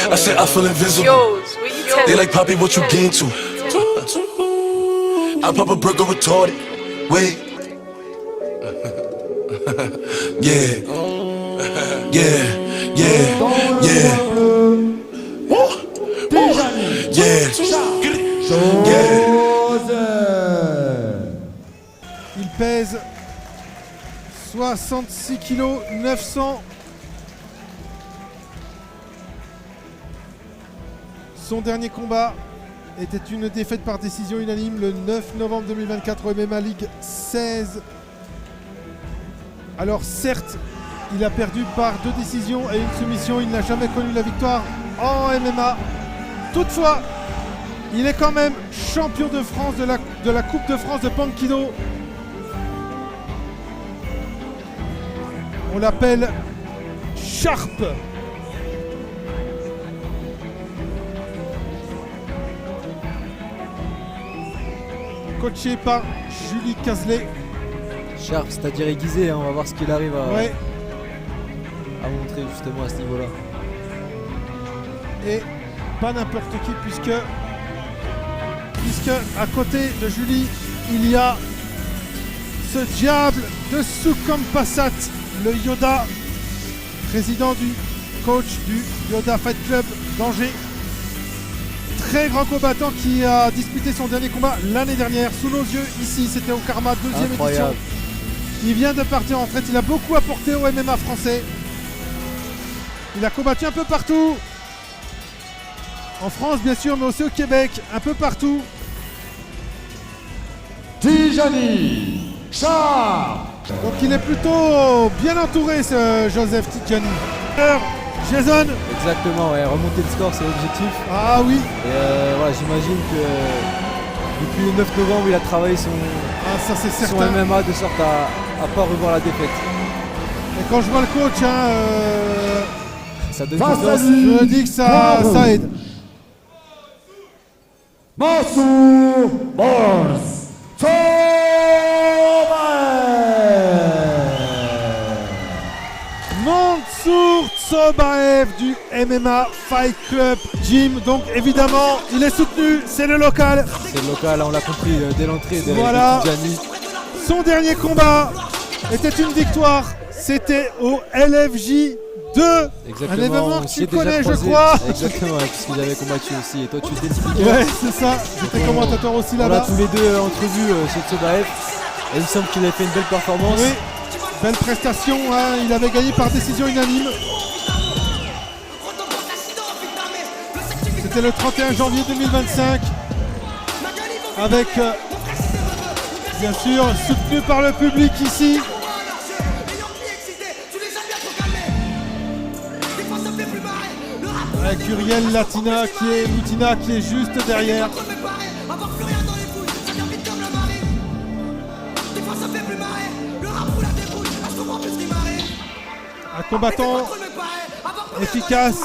I said I feel invisible. They like Poppy, what you get to? I pop a brick or retarded. Wait. Yeah. Il pèse 66 kg 900. Son dernier combat était une défaite par décision unanime le 9 novembre 2024 au MMA League 16. Alors certes, il a perdu par 2 décisions et une soumission. Il n'a jamais connu la victoire en MMA. Toutefois, il est quand même champion de France de la Coupe de France de Pankido. On l'appelle Sharp. Coaché par Julie Cazelet. Sharp, c'est-à-dire aiguisé, hein, on va voir ce qu'il arrive à montrer justement à ce niveau-là. Et pas n'importe qui puisque à côté de Julie, il y a ce diable de Sukhum Passat, le Yoda, président du coach du Yoda Fight Club d'Angers. Très grand combattant qui a disputé son dernier combat l'année dernière sous nos yeux ici, c'était au Karma, 2e édition. Il vient de partir en retraite, il a beaucoup apporté au MMA français. Il a combattu un peu partout. En France bien sûr, mais aussi au Québec, un peu partout. Tijani Sharp. Donc il est plutôt bien entouré ce Joseph Tijani. Jason. Exactement, ouais, remonter le score c'est l'objectif. Ah oui. Et voilà, j'imagine que depuis le 9 novembre il a travaillé son MMA de sorte à pas revoir la défaite. Et quand je vois le coach, ça donne confiance. Je me dis que ça aide. Mansour Mansour Tsobaev du MMA Fight Club Gym. Donc évidemment, il est soutenu, c'est le local. C'est le local, on l'a compris dès l'entrée de Tijani. Son dernier combat était une victoire. C'était au LFJ 2. Exactement, un événement que tu connais, je crois. Exactement, puisqu'il avait combattu aussi. Et toi, tu étais le speaker. Ouais, c'est ça. J'étais commentateur aussi là-bas. On a tous les deux entrevus chez Tsobaev. Et il me semble qu'il avait fait une belle performance. Oui, belle prestation. Hein. Il avait gagné par décision unanime. C'était le 31 janvier 2025. Avec, bien sûr, soutenu par le public ici. Avec Uriel Loutina qui est juste derrière. Un combattant efficace,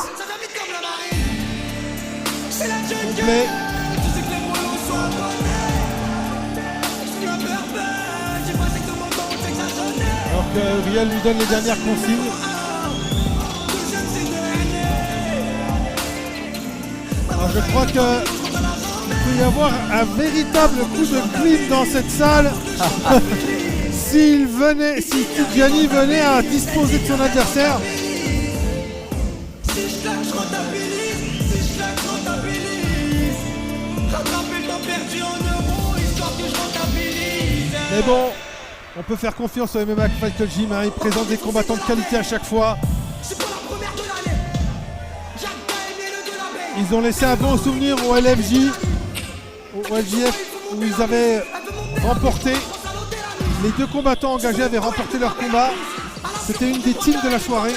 complet. Alors que Uriel lui donne les dernières consignes. Alors je crois qu'il peut y avoir un véritable coup de clim dans cette salle. Si Tijani venait à disposer de son adversaire. Mais bon, on peut faire confiance au MMA Fight Club Gym, hein. Il présente des combattants de qualité à chaque fois. Ils ont laissé un bon souvenir au LFJ, au LJF, où ils avaient remporté. Les 2 combattants engagés avaient remporté leur combat. C'était une des teams de la soirée.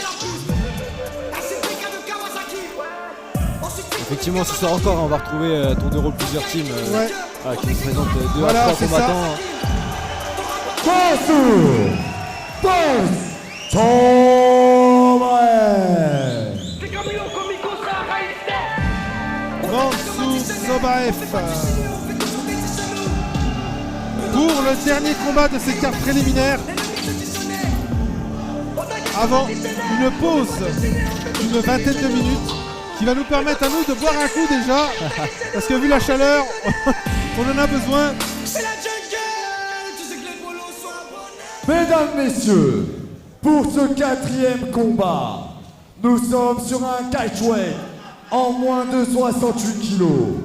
Effectivement, ce soir encore, on va retrouver tour de rôle plusieurs teams qui nous présentent 2 à 3 combattants. Mansour Tsobaev. Pour le dernier combat de cette carte préliminaire, avant une pause d'une vingtaine de minutes qui va nous permettre à nous de boire un coup déjà parce que vu la chaleur, on en a besoin. Mesdames, messieurs, pour ce 4e combat, nous sommes sur un catchweight en moins de 68 kilos.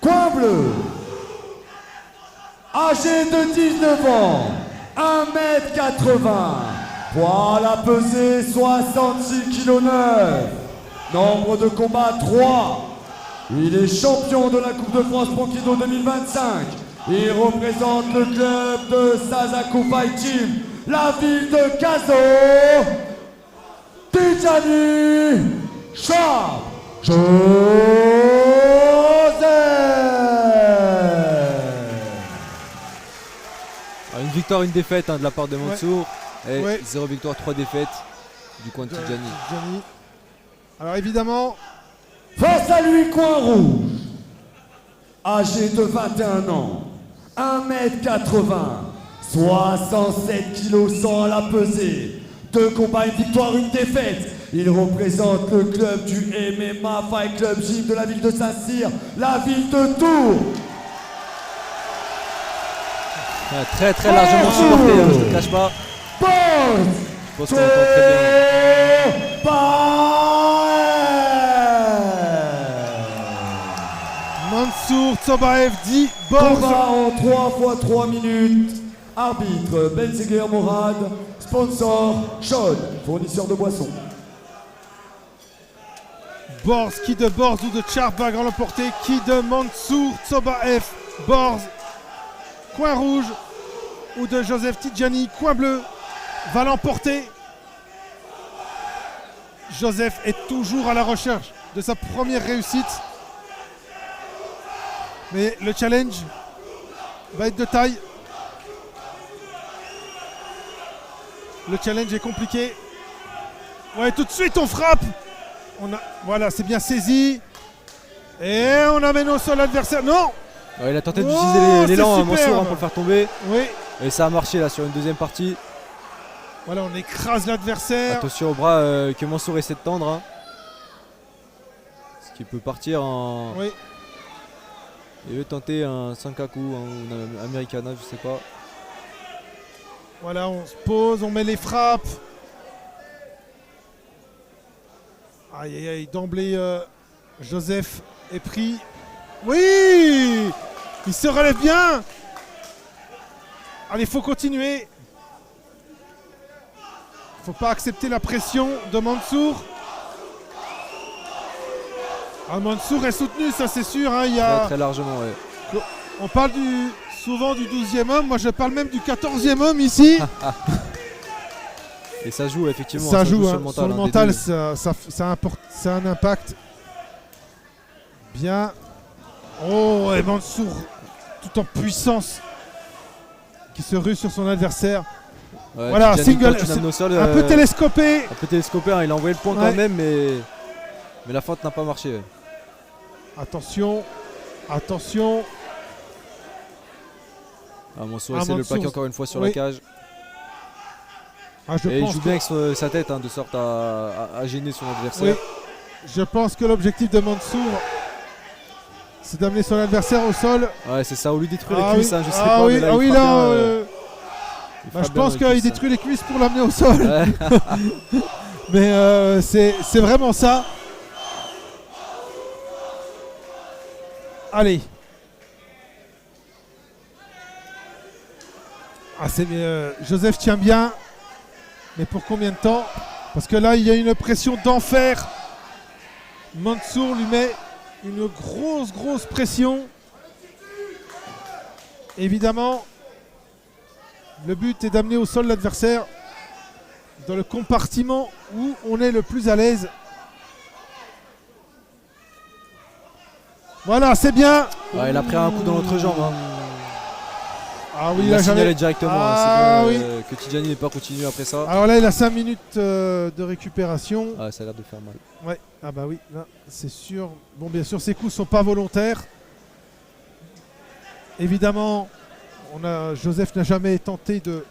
Coin bleu, âgé de 19 ans, 1m80, poids à la pesée 66,9 kg, nombre de combats 3. Il est champion de la Coupe de France Pro Kido 2025. Il représente le club de Sazaku Fight Team, la ville de Kazo, Tidjani Charles Joseph. Une victoire, une défaite de la part de Mansour. Et 0 victoire, 3 défaites du coin de Tidjani. Alors évidemment, face à lui, coin rouge, âgé de 21 ans, 1m80, 67 kg 100 à la pesée, 2 combats, une victoire, une défaite. Il représente le club du MMA Fight Club Gym de la ville de Saint-Cyr, la ville de Tours. Très très largement supporté, je ne le cache pas. Je pense qu'on entend très bien. Mansour Tsobaev dit Borz. Combat en 3 fois 3 minutes. Arbitre Benzeguer Morad. Sponsor Chaude, fournisseur de boissons. Borz, qui de Borz ou de Charbag en l'emporté, qui de Mansour Tsobaev. Borz, coin rouge, ou de Joseph Tidjani, coin bleu, va l'emporter. Joseph est toujours à la recherche de sa première réussite. Mais le challenge va être de taille. Le challenge est compliqué. Ouais, tout de suite on frappe. Voilà, c'est bien saisi. Et on amène au sol l'adversaire. Non! Ouais, il a tenté d'utiliser l'élan à Mansour pour le faire tomber. Oui. Et ça a marché là sur une deuxième partie. Voilà, on écrase l'adversaire. Attention au bras que Mansour essaie de tendre. Ce qui peut partir en... Oui. Il veut tenter un Sankaku ou un Americana, je sais pas. Voilà, on se pose, on met les frappes. Aïe aïe aïe, d'emblée Joseph est pris. Oui! Il se relève bien. Allez, il faut continuer. Il ne faut pas accepter la pression de Mansour. Ah, Mansour est soutenu, ça c'est sûr. Hein, il y a... Très largement, ouais. On parle souvent du 12e homme. Moi, je parle même du 14e homme ici. Et ça joue, effectivement. Ça joue sur le mental. Sur le mental, ça a un impact. Bien. Oh, et Mansour, tout en puissance, qui se rue sur son adversaire. Ouais, voilà, single, un peu télescopé. Un peu télescopé, hein, il a envoyé le point quand même, mais la feinte n'a pas marché. Ouais. Attention, attention. Mansour essaie de le plaquer encore une fois sur la cage. Et il joue bien avec sa tête, de sorte à gêner son adversaire. Oui. Je pense que l'objectif de Mansour, c'est d'amener son adversaire au sol. Ouais, c'est ça, ou lui détruire les cuisses, je sais pas. Oui, mais là, je pense qu'il détruit les cuisses pour l'amener au sol. Ouais. Mais c'est vraiment ça. Allez. Joseph tient bien. Mais pour combien de temps? Parce que là, il y a une pression d'enfer. Mansour lui met une grosse pression. Évidemment, le but est d'amener au sol l'adversaire dans le compartiment où on est le plus à l'aise. Voilà, c'est bien. Ouais, il a pris un coup dans l'autre jambe. Ah oui, il a signalé directement. Que Tidjani n'ait pas continué après ça. Alors là, il a 5 minutes de récupération. Ah, ça a l'air de faire mal. Ouais, ah bah oui, là, c'est sûr. Bon, bien sûr, ces coups ne sont pas volontaires. Évidemment, Joseph n'a jamais tenté de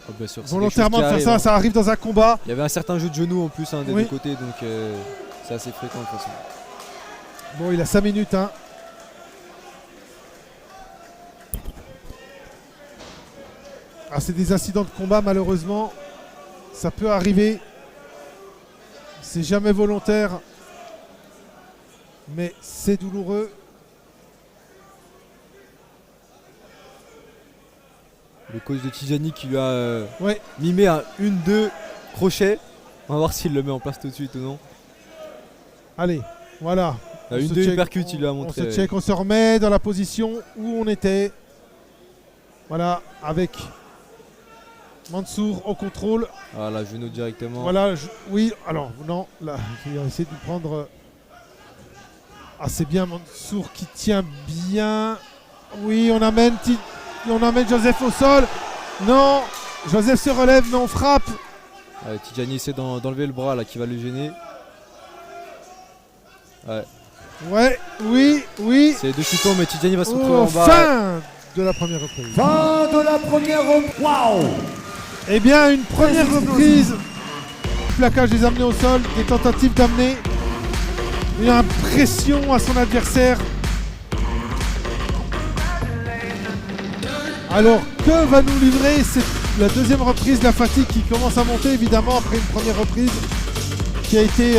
Oh, bien sûr, volontairement de faire ça, hein. ça arrive dans un combat. Il y avait un certain jeu de genoux en plus des Oui. deux côtés, donc c'est assez fréquent de toute façon. Bon, il a 5 minutes. Hein. Ah, c'est des incidents de combat, malheureusement. Ça peut arriver. C'est jamais volontaire. Mais c'est douloureux. Le coach de Tidjani qui lui a Ouais. mimé un 1-2 crochet. On va voir s'il le met en place tout de suite ou non. Allez, voilà. La On se 1-2 check, uppercut, il lui a montré. On se check, on se remet dans la position où on était. Voilà, avec Mansour au contrôle. Voilà, genou directement. Voilà, oui, alors non, là, il va essayer de prendre. Ah, c'est bien Mansour qui tient bien. Oui, on amène Joseph au sol. Non, Joseph se relève, mais on frappe. Tidjani essaie d'enlever le bras là qui va le gêner. Ouais. Ouais, oui. C'est deux chutons, mais Tidjani va se retrouver en bas. Fin de la première reprise. Fin de la première reprise. Waouh! Eh bien, une première reprise. Plaquage des amenés au sol, des tentatives d'amener. Une impression à son adversaire. Alors, que va nous livrer cette la deuxième reprise, la fatigue qui commence à monter évidemment après une première reprise qui a été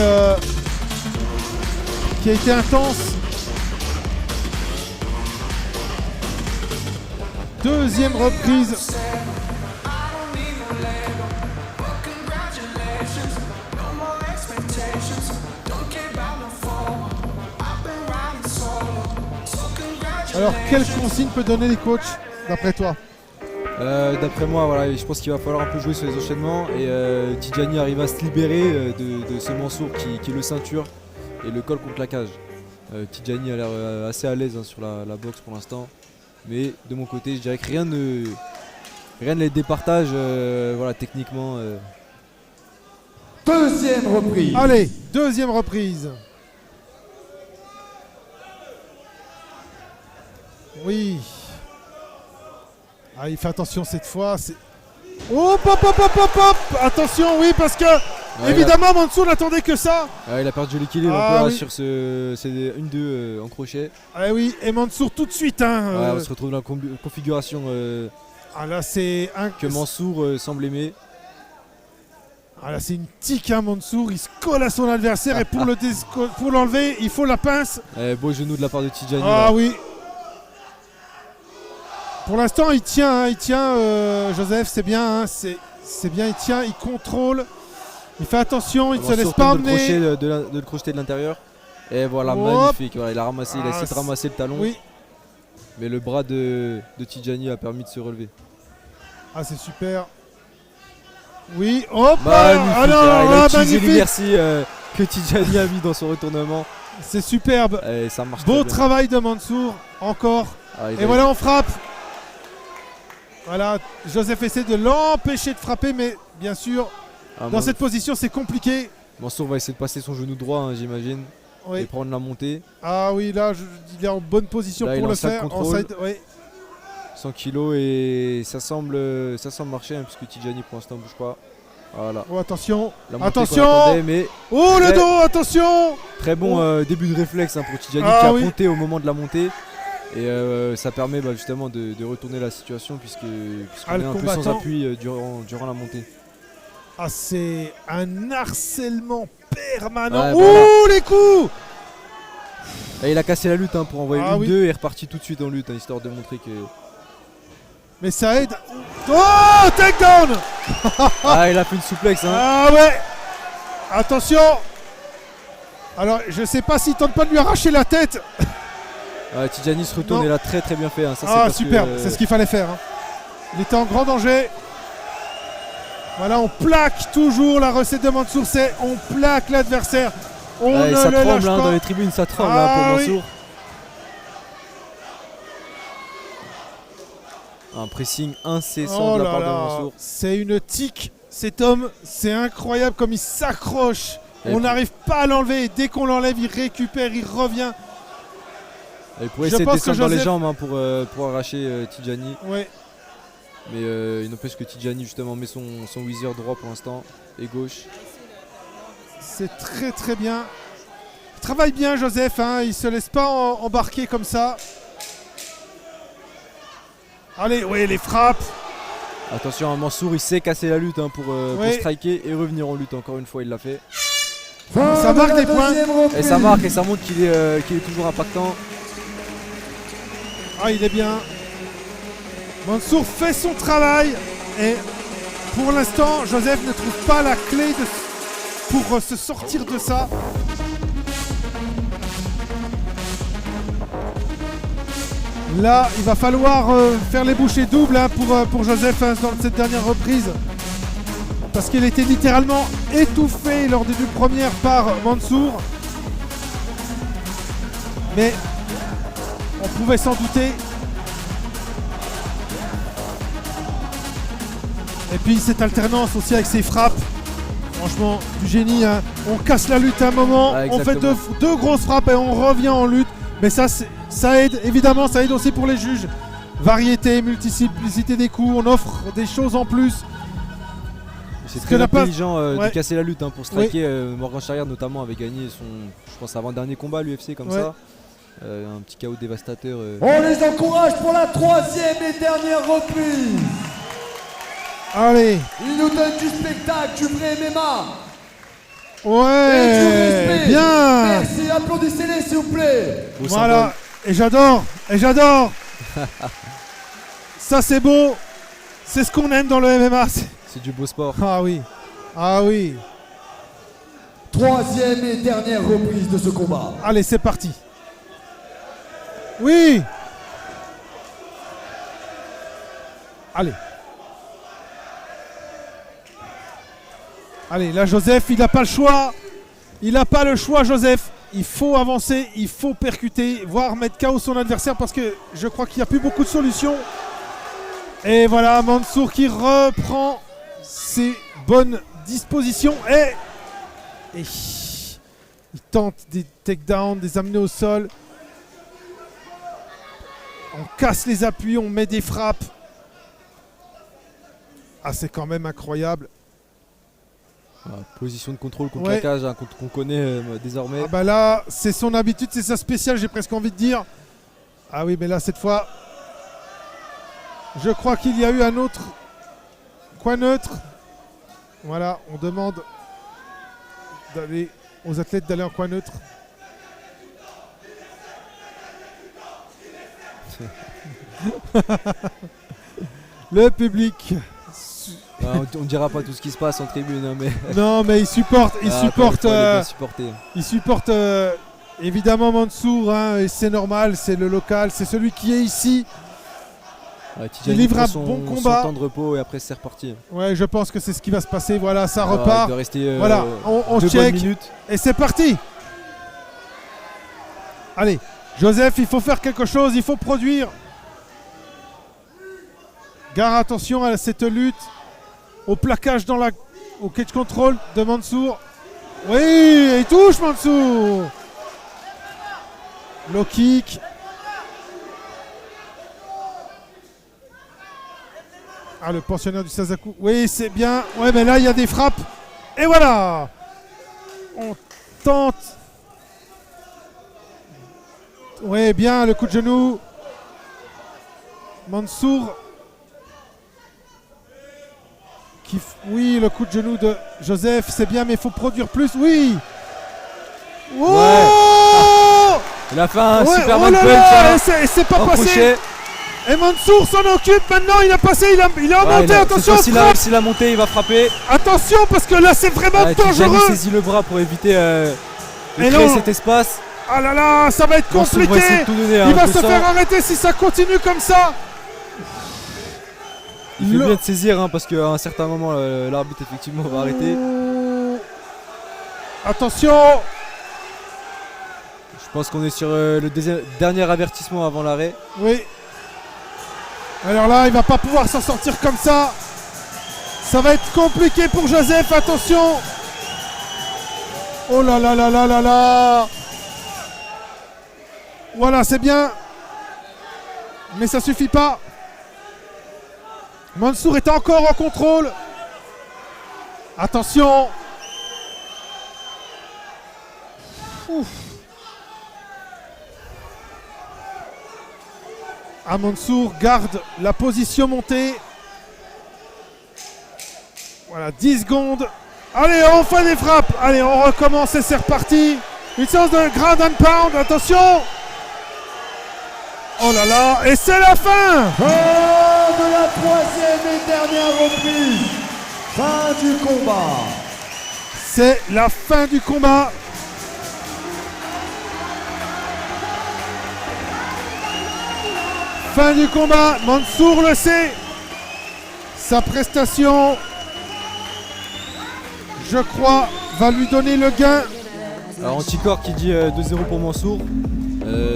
intense. Deuxième reprise. Alors, quelle consigne peut donner les coachs d'après toi? D'après moi, voilà, je pense qu'il va falloir un peu jouer sur les enchaînements et Tidjani arrive à se libérer de ce Mansour qui est le ceinture et le colle contre la cage. Tidjani a l'air assez à l'aise sur la boxe pour l'instant, mais de mon côté, je dirais que rien ne les départage voilà, techniquement. Deuxième reprise. Allez, deuxième reprise. Oui. Ah, il fait attention cette fois. Hop, hop, hop, hop, hop, hop. Attention, oui, parce que évidemment, Mansour n'attendait que ça. Il a perdu l'équilibre un peu sur c'est 1-2 en crochet. Ah oui, et Mansour tout de suite. On se retrouve dans la configuration là, c'est que Mansour semble aimer. Ah là, c'est une tique, Mansour. Il se colle à son adversaire et pour l'enlever, il faut la pince. Beau genou de la part de Tidjani. Ah oui. Pour l'instant, il tient, Joseph, c'est bien, c'est bien, il tient, il contrôle, il fait attention, il ne se laisse pas emmener. De le crocheter de l'intérieur. Et voilà, Hop. magnifique. Voilà, il a essayé de ramasser le talon. Oui. Mais le bras de Tidjani a permis de se relever. Ah, c'est super. Oui, hop, magnifique. il a utilisé magnifique. l'inertie que Tidjani a mis dans son retournement. C'est superbe. Et ça marche. Beau travail de Mansour, encore. Et voilà, on frappe. Voilà, Joseph essaie de l'empêcher de frapper, mais bien sûr, dans cette position, c'est compliqué. Mansour va essayer de passer son genou droit, j'imagine, oui. Et prendre la montée. Ah oui, là, il est en bonne position là, pour le faire. Oui. 100 kg et ça semble marcher, puisque Tidjani pour l'instant ne bouge pas. Voilà. Oh, attention, attention mais oh, le dos, attention. Très bon début de réflexe pour Tidjani qui a compté au moment de la montée. Et ça permet justement de retourner la situation puisqu'on est un peu sans appui durant la montée. Ah, c'est un harcèlement permanent. Voilà. Les coups. Et il a cassé la lutte pour envoyer une 2 et est reparti tout de suite en lutte, histoire de montrer que... Mais ça aide. Oh, takedown. Il a fait une souplex. Ah ouais. Attention. Alors, je sais pas s'il tente pas de lui arracher la tête. Tidjani se retourne et l'a très très bien fait. Super, c'est ce qu'il fallait faire. Il était en grand danger. Voilà, on plaque toujours la recette de Mansour, c'est on plaque l'adversaire. On ne ça le lâche tremble pas. Dans les tribunes, ça tremble pour Mansour. Un pressing incessant de la part de Mansour. C'est une tique, cet homme, c'est incroyable comme il s'accroche. On n'arrive pas à l'enlever et dès qu'on l'enlève, il récupère, il revient. Il pourrait essayer de descendre dans les jambes pour arracher Tidjani. Ouais. Mais il n'empêche que Tidjani justement met son whizzer droit pour l'instant et gauche. C'est très très bien. Il travaille bien Joseph, hein, il se laisse pas embarquer comme ça. Allez, oui, les frappes. Attention, à Mansour, il sait casser la lutte hein, pour striker et revenir en lutte. Encore une fois, il l'a fait. Ça marque des points. Et ça marque et ça montre qu'il est toujours impactant. Ah, il est bien. Mansour fait son travail. Et pour l'instant, Joseph ne trouve pas la clé pour se sortir de ça. Là, il va falloir faire les bouchées doubles hein, pour Joseph hein, dans cette dernière reprise. Parce qu'il était littéralement étouffé lors des deux premières par Mansour. Mais on pouvait s'en douter. Et puis cette alternance aussi avec ses frappes. Franchement, du génie. Hein. On casse la lutte à un moment, on fait deux grosses frappes et on revient en lutte. Mais ça aide, évidemment, ça aide aussi pour les juges. Variété, multiplicité des coups, on offre des choses en plus. C'est très intelligent de casser la lutte hein, pour striker. Morgan Charrière notamment avait gagné je pense, avant-dernier combat à l'UFC comme ça. Un petit KO dévastateur. On les encourage pour la 3e et dernière reprise. Allez. Ils nous donnent du spectacle, du vrai MMA. Ouais, et du respect. Bien. Merci, applaudissez-les s'il vous plaît. Beau voilà, et j'adore. Ça c'est beau. C'est ce qu'on aime dans le MMA. C'est du beau sport. Ah oui, ah oui. 3e et dernière reprise de ce combat. Allez, c'est parti. Oui. Allez. Allez, là Joseph, il n'a pas le choix. Il n'a pas le choix, Joseph. Il faut avancer, il faut percuter, voire mettre KO son adversaire parce que je crois qu'il n'y a plus beaucoup de solutions. Et voilà, Mansour qui reprend ses bonnes dispositions et il tente des takedowns, des amener au sol. On casse les appuis, on met des frappes. Ah, c'est quand même incroyable. Position de contrôle contre la cage hein, qu'on connaît désormais. Ah bah là, c'est son habitude, c'est sa spéciale, j'ai presque envie de dire. Ah oui, mais là, cette fois, je crois qu'il y a eu un autre coin neutre. Voilà, on demande aux athlètes d'aller en coin neutre. Le public. On ne dira pas tout ce qui se passe en tribune, hein, mais non, mais il supporte, évidemment Mansour, hein, et c'est normal, c'est le local, c'est celui qui est ici. Il livre un bon combat. Son temps de repos et après c'est reparti. Ouais, je pense que c'est ce qui va se passer. Voilà, ça repart. Il doit rester, voilà, on check et c'est parti. Allez, Joseph, il faut faire quelque chose, il faut produire. Gare attention à cette lutte. Au plaquage au catch control de Mansour. Oui, il touche Mansour. Low kick. Ah, le pensionnaire du Sasaku. Oui, c'est bien. Ouais, mais là, il y a des frappes. Et voilà. On tente. Oui, bien, le coup de genou. Mansour. Oui, le coup de genou de Joseph, c'est bien, mais il faut produire plus. Oui. Oh ouais. Il a fait un Superman punch. Et c'est pas passé. Crochet. Et Mansour s'en occupe maintenant. Il a passé, il a monté. Attention. S'il a monté, il va frapper. Attention, parce que là, c'est vraiment dangereux. Il saisit le bras pour éviter de créer cet espace. Ah là là, ça va être compliqué. Il va se faire arrêter si ça continue comme ça. Il fait bien de saisir hein, parce qu'à un certain moment l'arbitre effectivement va arrêter. Attention. Je pense qu'on est sur le dernier avertissement avant l'arrêt. Oui. Alors là, il va pas pouvoir s'en sortir comme ça. Ça va être compliqué pour Joseph, attention. Oh là là là là là là. Voilà, c'est bien. Mais ça suffit pas. Mansour est encore en contrôle. Attention. Ouf. Mansour garde la position montée. Voilà, 10 secondes. Allez, on fait des frappes. Allez, on recommence et c'est reparti. Une séance de ground and pound. Attention. Oh là là, et c'est la fin. Fin de la troisième et dernière reprise. Fin du combat. C'est la fin du combat. Fin du combat. Mansour le sait. Sa prestation, je crois, va lui donner le gain. Alors Anticor qui dit 2-0 pour Mansour.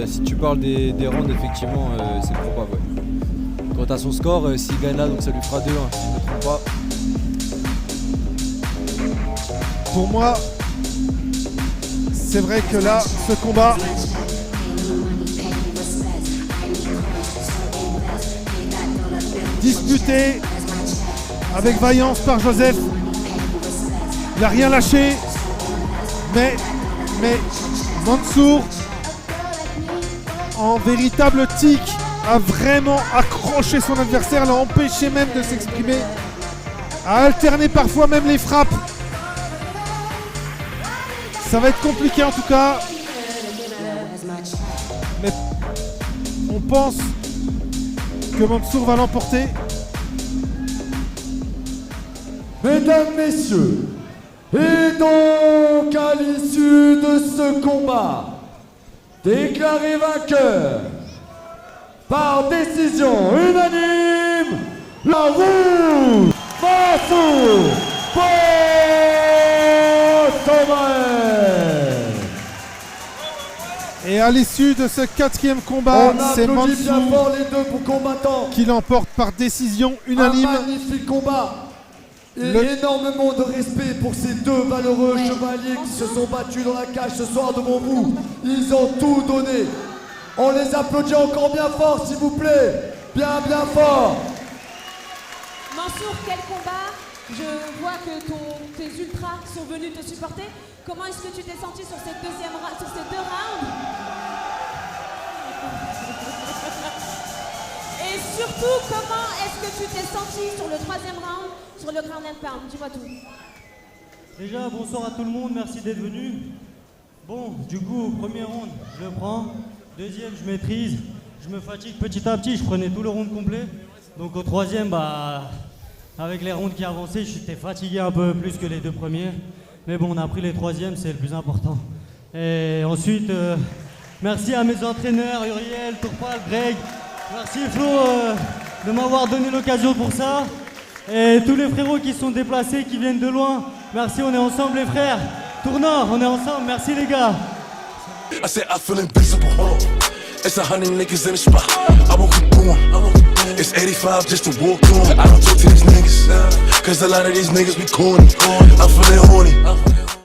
Si tu parles des rounds, effectivement, c'est probable. Ouais. Quant à son score, s'il gagne là, donc ça lui fera 2-1, si je ne me trompe pas. Pour moi, c'est vrai que là, ce combat, disputé avec vaillance par Joseph, il n'a rien lâché, mais Mansour, en véritable tic, a vraiment accroché son adversaire, l'a empêché même de s'exprimer, a alterné parfois même les frappes. Ça va être compliqué en tout cas, mais on pense que Mansour va l'emporter. Mesdames, messieurs, et donc à l'issue de ce combat, déclaré vainqueur par décision unanime, la rouge, Mansour Bossomé. Et à l'issue de ce quatrième combat, On c'est applaudit bien Mansour fort les deux combattants. qui l'emporte par décision unanime. Un magnifique combat. Et Le- énormément de respect pour ces deux valeureux chevaliers qui se sont battus dans la cage ce soir devant vous. Ils ont tout donné. On les applaudit encore bien fort, s'il vous plaît. Bien, bien fort. Mansour, quel combat! Je vois que tes ultras sont venus te supporter. Comment est-ce que tu t'es senti sur ces deux rounds? Et surtout, comment est-ce que tu t'es senti sur le troisième round, sur le ground and pound? Dis-moi tout. Déjà, bonsoir à tout le monde, merci d'être venu. Bon, du coup, premier round, je le prends. Deuxième, je maîtrise. Je me fatigue petit à petit, je prenais tout le round complet. Donc au troisième, avec les rounds qui avançaient, j'étais fatigué un peu plus que les deux premiers. Mais bon, on a pris les troisièmes, c'est le plus important. Et ensuite, merci à mes entraîneurs, Uriel, Tourpal, Greg. Merci Flo de m'avoir donné l'occasion pour ça. Et tous les frérots qui sont déplacés, qui viennent de loin. Merci, on est ensemble les frères. Tournant, on est ensemble, merci les gars. I said I feel invincible. It's 100 niggas in the spot. I won't keep going. It's 85 just to walk on. I don't talk to these niggas, cause a lot of these niggas be corny. I'm feeling horny.